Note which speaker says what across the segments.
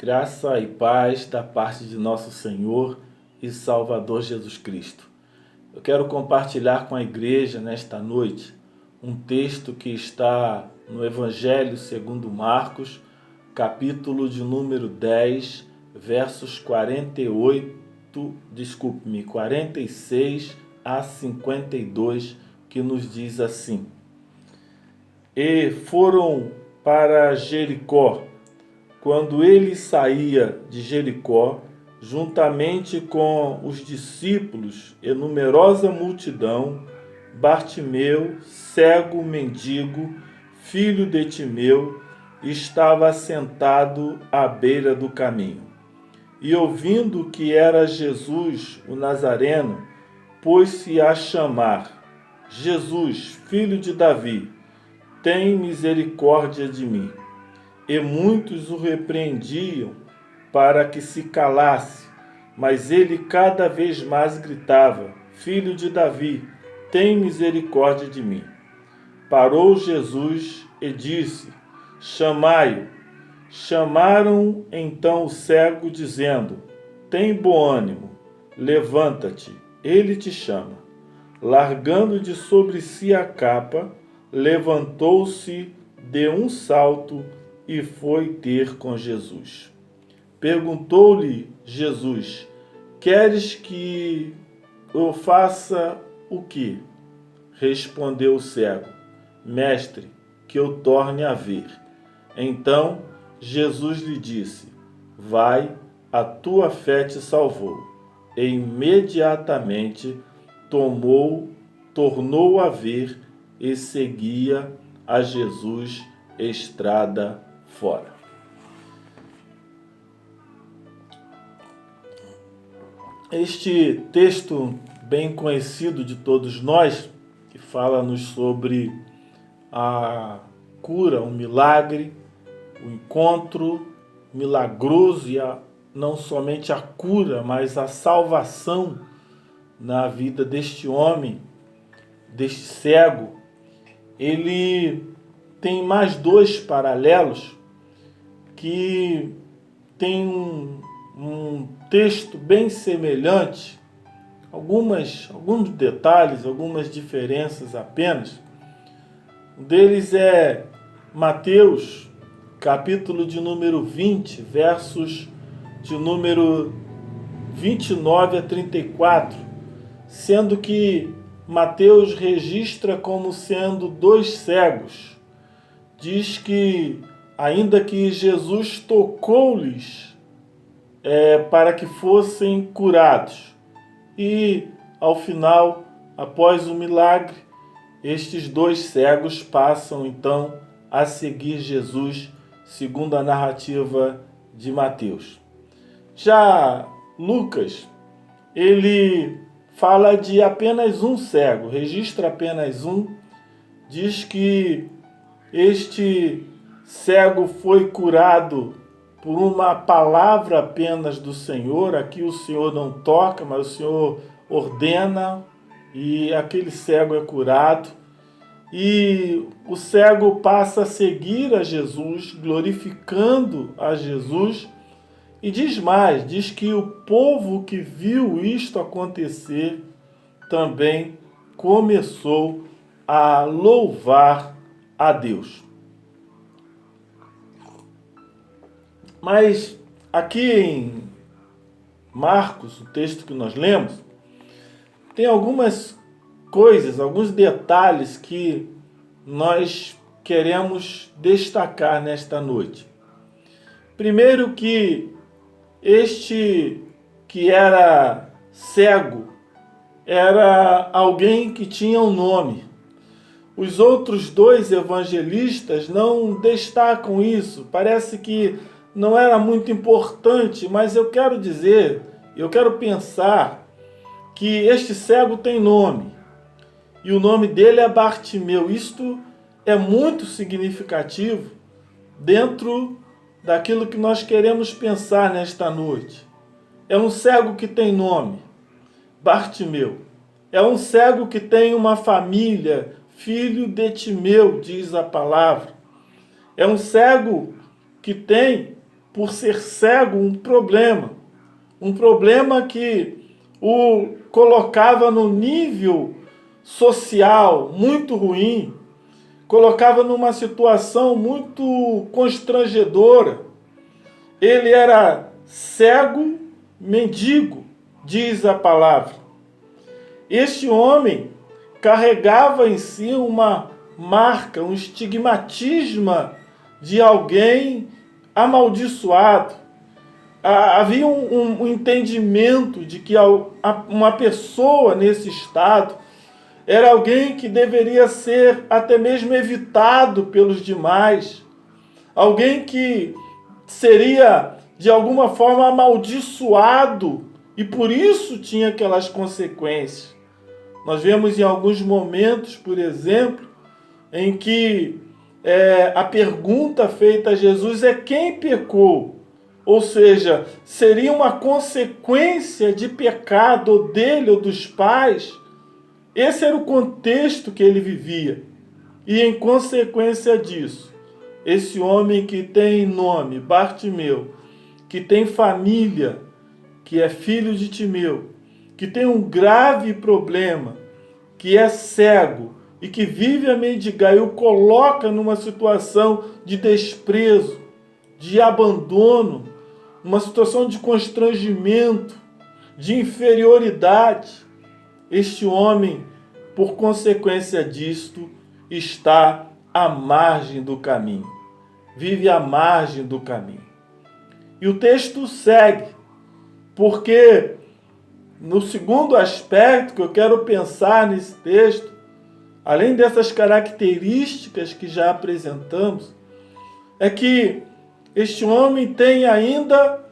Speaker 1: Graça e paz da parte de nosso Senhor e Salvador Jesus Cristo. Eu quero compartilhar com a igreja nesta noite um texto que está no Evangelho segundo Marcos, capítulo de número 10, versos 46 a 52, que nos diz assim: E foram para Jericó. Quando ele saía de Jericó, juntamente com os discípulos e numerosa multidão, Bartimeu, cego mendigo, filho de Timeu, estava sentado à beira do caminho. E ouvindo que era Jesus, o Nazareno, pôs-se a chamar: Jesus, filho de Davi, tem misericórdia de mim. E muitos o repreendiam para que se calasse, mas ele cada vez mais gritava: Filho de Davi, tem misericórdia de mim. Parou Jesus e disse: Chamai-o. Chamaram então o cego, dizendo: Tem bom ânimo, levanta-te, ele te chama. Largando de sobre si a capa, levantou-se de um salto e foi ter com Jesus. Perguntou-lhe Jesus: Queres que eu faça o quê? Respondeu o cego: Mestre, que eu torne a ver. Então Jesus lhe disse: Vai, a tua fé te salvou. E imediatamente tornou a ver e seguia a Jesus estrada fora. Este texto bem conhecido de todos nós, que fala-nos sobre a cura, o milagre, o encontro milagroso e não somente a cura, mas a salvação na vida deste homem, deste cego. Ele tem mais dois paralelos que tem um texto bem semelhante, alguns detalhes, algumas diferenças apenas. Um deles é Mateus, capítulo de número 20, versos de número 29 a 34, sendo que Mateus registra como sendo dois cegos. Diz que, ainda que Jesus tocou-lhes para que fossem curados. E, ao final, após o milagre, estes dois cegos passam, então, a seguir Jesus, segundo a narrativa de Mateus. Já Lucas, ele fala de apenas um cego, registra apenas um, diz que este cego foi curado por uma palavra apenas do Senhor. Aqui o Senhor não toca, mas o Senhor ordena e aquele cego é curado. E o cego passa a seguir a Jesus, glorificando a Jesus. E diz mais, diz que o povo que viu isto acontecer também começou a louvar a Deus. Mas aqui em Marcos, o texto que nós lemos, tem algumas coisas, alguns detalhes que nós queremos destacar nesta noite. Primeiro, que este que era cego era alguém que tinha um nome. Os outros dois evangelistas não destacam isso. Parece que não era muito importante, mas eu quero dizer, eu quero pensar que este cego tem nome. E o nome dele é Bartimeu. Isto é muito significativo dentro daquilo que nós queremos pensar nesta noite. É um cego que tem nome, Bartimeu. É um cego que tem uma família, filho de Timeu, diz a palavra. É um cego que tem por ser cego, um problema que o colocava no nível social muito ruim, colocava numa situação muito constrangedora. Ele era cego, mendigo, diz a palavra. Este homem carregava em si uma marca, um estigmatismo de alguém amaldiçoado. Havia um entendimento de que uma pessoa nesse estado era alguém que deveria ser até mesmo evitado pelos demais, alguém que seria de alguma forma amaldiçoado e por isso tinha aquelas consequências. Nós vemos em alguns momentos, por exemplo, em que a pergunta feita a Jesus é: quem pecou? Ou seja, seria uma consequência de pecado dele ou dos pais? Esse era o contexto que ele vivia. E em consequência disso, esse homem que tem nome, Bartimeu, que tem família, que é filho de Timeu, que tem um grave problema, que é cego e que vive a mendigar e o coloca numa situação de desprezo, de abandono, uma situação de constrangimento, de inferioridade. Este homem, por consequência disto, está à margem do caminho. Vive à margem do caminho. E o texto segue, porque no segundo aspecto que eu quero pensar nesse texto, além dessas características que já apresentamos, é que este homem tem ainda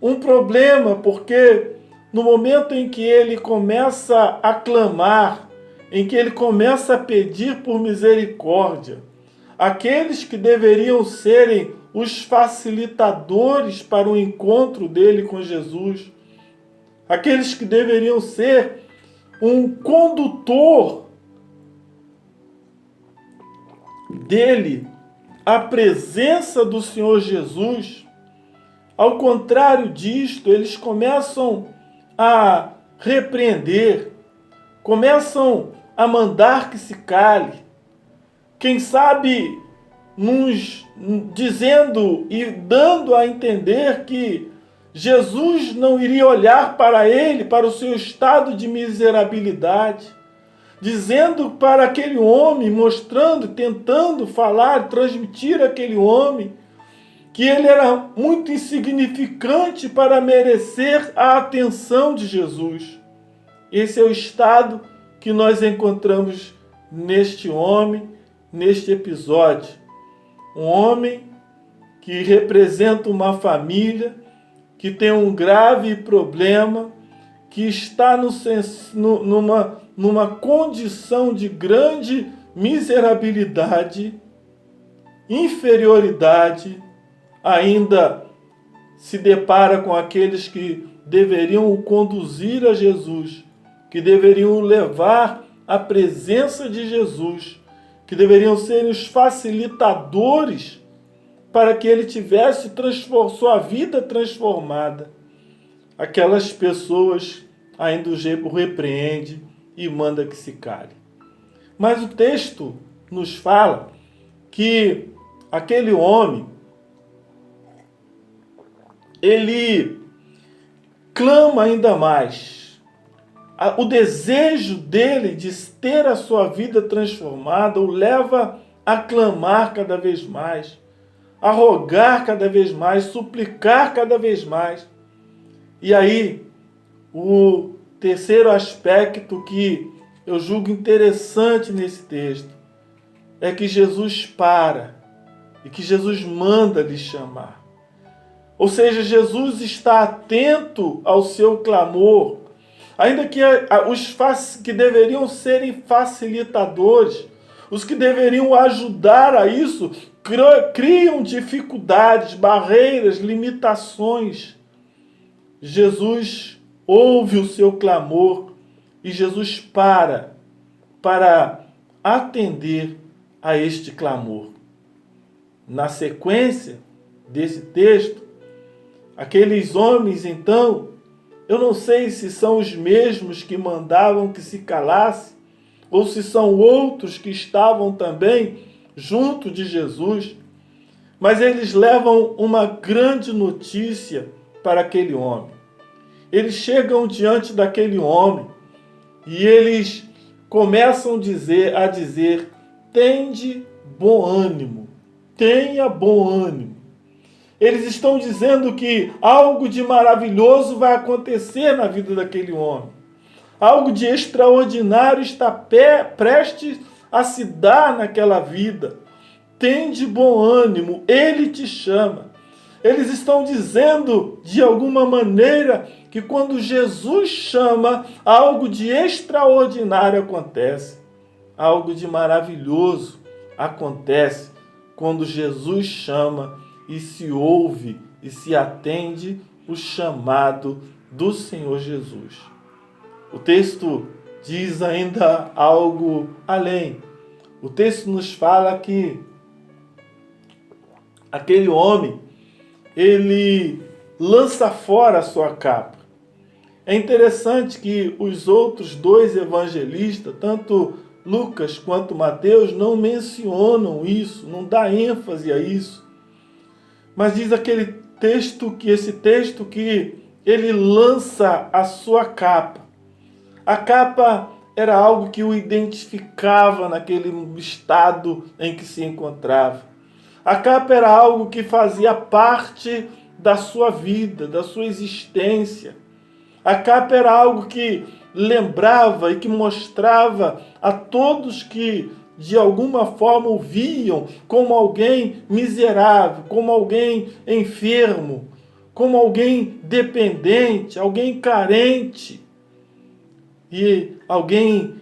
Speaker 1: um problema, porque no momento em que ele começa a clamar, em que ele começa a pedir por misericórdia, aqueles que deveriam serem os facilitadores para o encontro dele com Jesus, aqueles que deveriam ser um condutor dele à presença do Senhor Jesus, ao contrário disto, eles começam a repreender, começam a mandar que se cale, quem sabe nos dizendo e dando a entender que Jesus não iria olhar para ele, para o seu estado de miserabilidade, dizendo para aquele homem, mostrando, tentando falar, transmitir àquele homem que ele era muito insignificante para merecer a atenção de Jesus. Esse é o estado que nós encontramos neste homem, neste episódio. Um homem que representa uma família, que tem um grave problema, que está numa condição de grande miserabilidade, inferioridade, ainda se depara com aqueles que deveriam o conduzir a Jesus, que deveriam o levar à presença de Jesus, que deveriam ser os facilitadores para que ele tivesse sua vida transformada. Aquelas pessoas ainda o repreende e manda que se cale. Mas o texto nos fala que aquele homem, ele clama ainda mais. O desejo dele de ter a sua vida transformada o leva a clamar cada vez mais, a rogar cada vez mais, suplicar cada vez mais. E aí, o terceiro aspecto que eu julgo interessante nesse texto é que Jesus para e que Jesus manda lhe chamar. Ou seja, Jesus está atento ao seu clamor, ainda que os que deveriam serem facilitadores, os que deveriam ajudar a isso, criam dificuldades, barreiras, limitações. Jesus ouve o seu clamor e Jesus para atender a este clamor. Na sequência desse texto, Aqueles homens, então, eu não sei se são os mesmos que mandavam que se calasse, ou se são outros que estavam também junto de Jesus, mas eles levam uma grande notícia para aquele homem. Eles chegam diante daquele homem e eles começam a dizer: tende bom ânimo, tenha bom ânimo. Eles estão dizendo que algo de maravilhoso vai acontecer na vida daquele homem. Algo de extraordinário está prestes a se dar naquela vida. Tende bom ânimo, Ele te chama. Eles estão dizendo, de alguma maneira, que quando Jesus chama, algo de extraordinário acontece. Algo de maravilhoso acontece quando Jesus chama e se ouve e se atende o chamado do Senhor Jesus. O texto diz ainda algo além. O texto nos fala que aquele homem, ele lança fora a sua capa. É interessante que os outros dois evangelistas, tanto Lucas quanto Mateus, não mencionam isso, não dá ênfase a isso. Mas diz esse texto que ele lança a sua capa. A capa era algo que o identificava naquele estado em que se encontrava. A capa era algo que fazia parte da sua vida, da sua existência. A capa era algo que lembrava e que mostrava a todos que, de alguma forma, o viam como alguém miserável, como alguém enfermo, como alguém dependente, alguém carente e alguém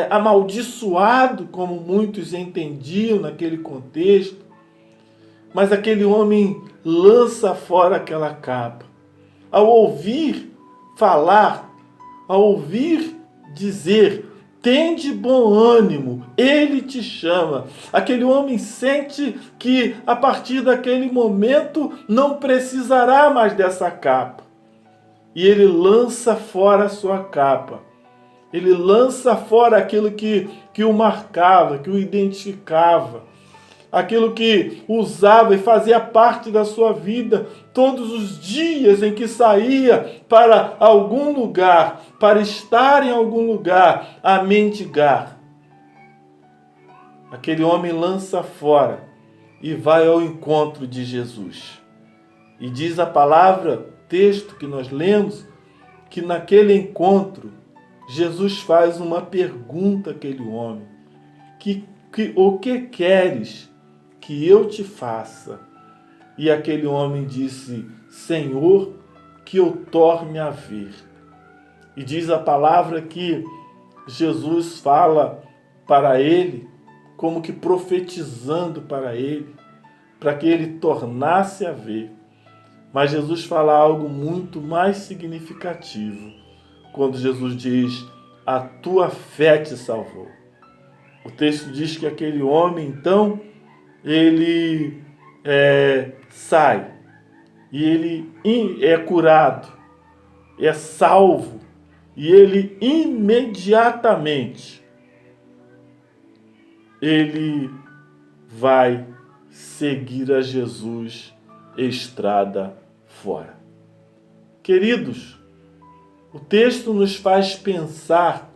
Speaker 1: amaldiçoado, como muitos entendiam naquele contexto. Mas aquele homem lança fora aquela capa. Ao ouvir falar, ao ouvir dizer, tende bom ânimo, Ele te chama. Aquele homem sente que a partir daquele momento não precisará mais dessa capa. E ele lança fora a sua capa. Ele lança fora aquilo que o marcava, que o identificava. Aquilo que usava e fazia parte da sua vida todos os dias em que saía para algum lugar, para estar em algum lugar, a mendigar. Aquele homem lança fora e vai ao encontro de Jesus. E diz a palavra, texto que nós lemos, que naquele encontro, Jesus faz uma pergunta àquele homem. O que queres que eu te faça? E aquele homem disse, Senhor, que eu torne a ver. E diz a palavra que Jesus fala para ele, como que profetizando para ele, para que ele tornasse a ver. Mas Jesus fala algo muito mais significativo, quando Jesus diz, a tua fé te salvou. O texto diz que aquele homem, então, ele sai e ele é curado, é salvo e ele imediatamente ele vai seguir a Jesus estrada fora. Queridos, o texto nos faz pensar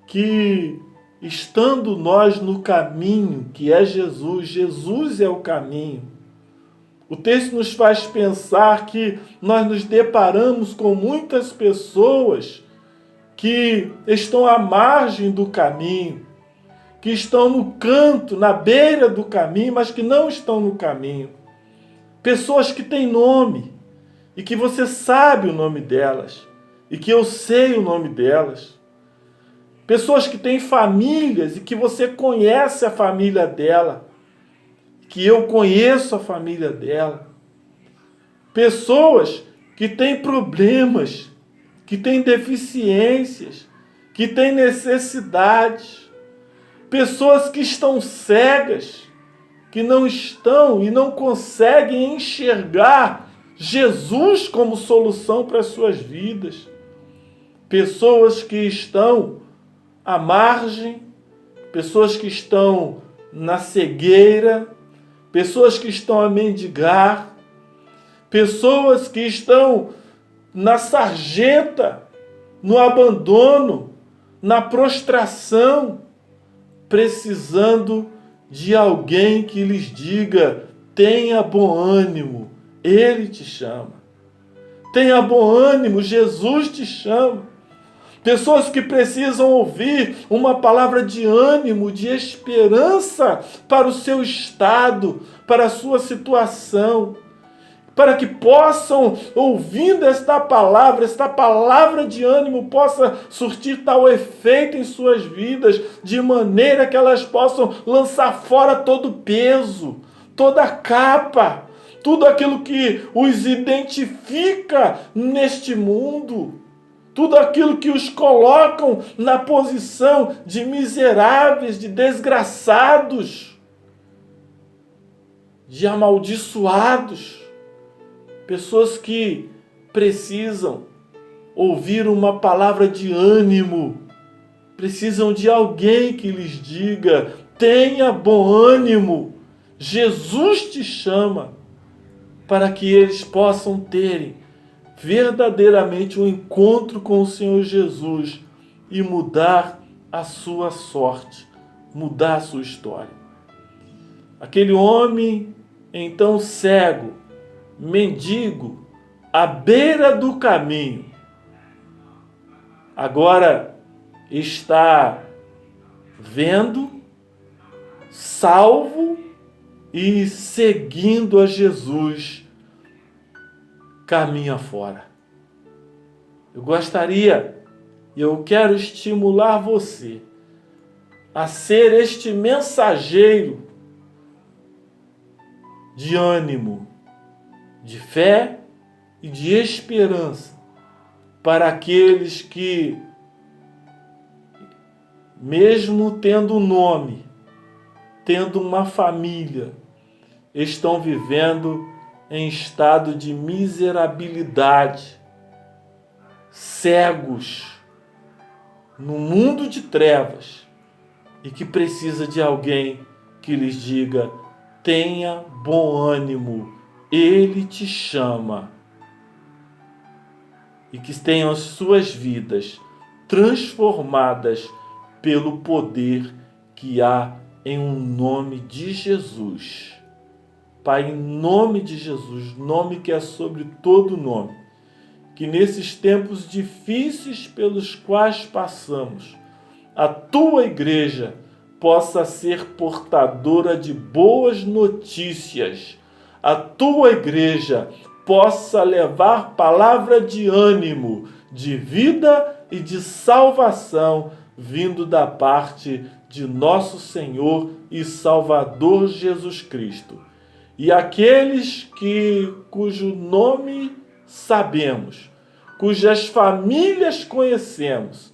Speaker 1: que estando nós no caminho, que é Jesus, Jesus é o caminho. O texto nos faz pensar que nós nos deparamos com muitas pessoas que estão à margem do caminho, que estão no canto, na beira do caminho, mas que não estão no caminho. Pessoas que têm nome e que você sabe o nome delas e que eu sei o nome delas. Pessoas que têm famílias e que você conhece a família dela, que eu conheço a família dela. Pessoas que têm problemas, que têm deficiências, que têm necessidades. Pessoas que estão cegas, que não estão e não conseguem enxergar Jesus como solução para as suas vidas. Pessoas que estão à margem, pessoas que estão na cegueira, pessoas que estão a mendigar, pessoas que estão na sarjeta, no abandono, na prostração, precisando de alguém que lhes diga: tenha bom ânimo, Ele te chama. Tenha bom ânimo, Jesus te chama. Pessoas que precisam ouvir uma palavra de ânimo, de esperança para o seu estado, para a sua situação, para que possam, ouvindo esta palavra de ânimo, possa surtir tal efeito em suas vidas, de maneira que elas possam lançar fora todo peso, toda capa, tudo aquilo que os identifica neste mundo, tudo aquilo que os colocam na posição de miseráveis, de desgraçados, de amaldiçoados. Pessoas que precisam ouvir uma palavra de ânimo, precisam de alguém que lhes diga: tenha bom ânimo, Jesus te chama, para que eles possam terem verdadeiramente um encontro com o Senhor Jesus e mudar a sua sorte, mudar a sua história. Aquele homem, então cego, mendigo, à beira do caminho, agora está vendo, salvo e seguindo a Jesus caminho afora. Eu gostaria, e eu quero estimular você a ser este mensageiro de ânimo, de fé e de esperança para aqueles que, mesmo tendo um nome, tendo uma família, estão vivendo em estado de miserabilidade, cegos, no mundo de trevas, e que precisa de alguém que lhes diga: tenha bom ânimo, Ele te chama. E que tenham as suas vidas transformadas pelo poder que há em um nome de Jesus. Pai, em nome de Jesus, nome que é sobre todo nome, que nesses tempos difíceis pelos quais passamos, a tua igreja possa ser portadora de boas notícias, a tua igreja possa levar palavra de ânimo, de vida e de salvação, vindo da parte de nosso Senhor e Salvador Jesus Cristo. E aqueles cujo nome sabemos, cujas famílias conhecemos,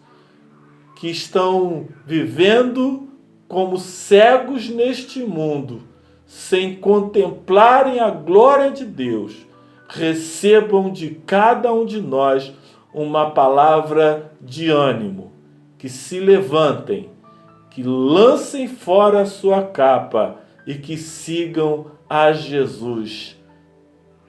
Speaker 1: que estão vivendo como cegos neste mundo, sem contemplarem a glória de Deus, recebam de cada um de nós uma palavra de ânimo, que se levantem, que lancem fora a sua capa e que sigam a Jesus,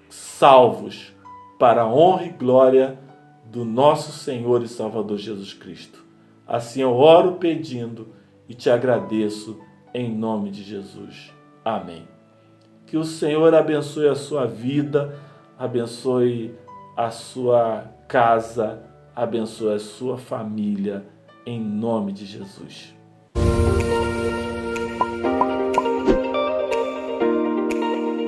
Speaker 1: salvos para a honra e glória do nosso Senhor e Salvador Jesus Cristo. Assim eu oro pedindo e te agradeço em nome de Jesus. Amém. Que o Senhor abençoe a sua vida, abençoe a sua casa, abençoe a sua família, em nome de Jesus.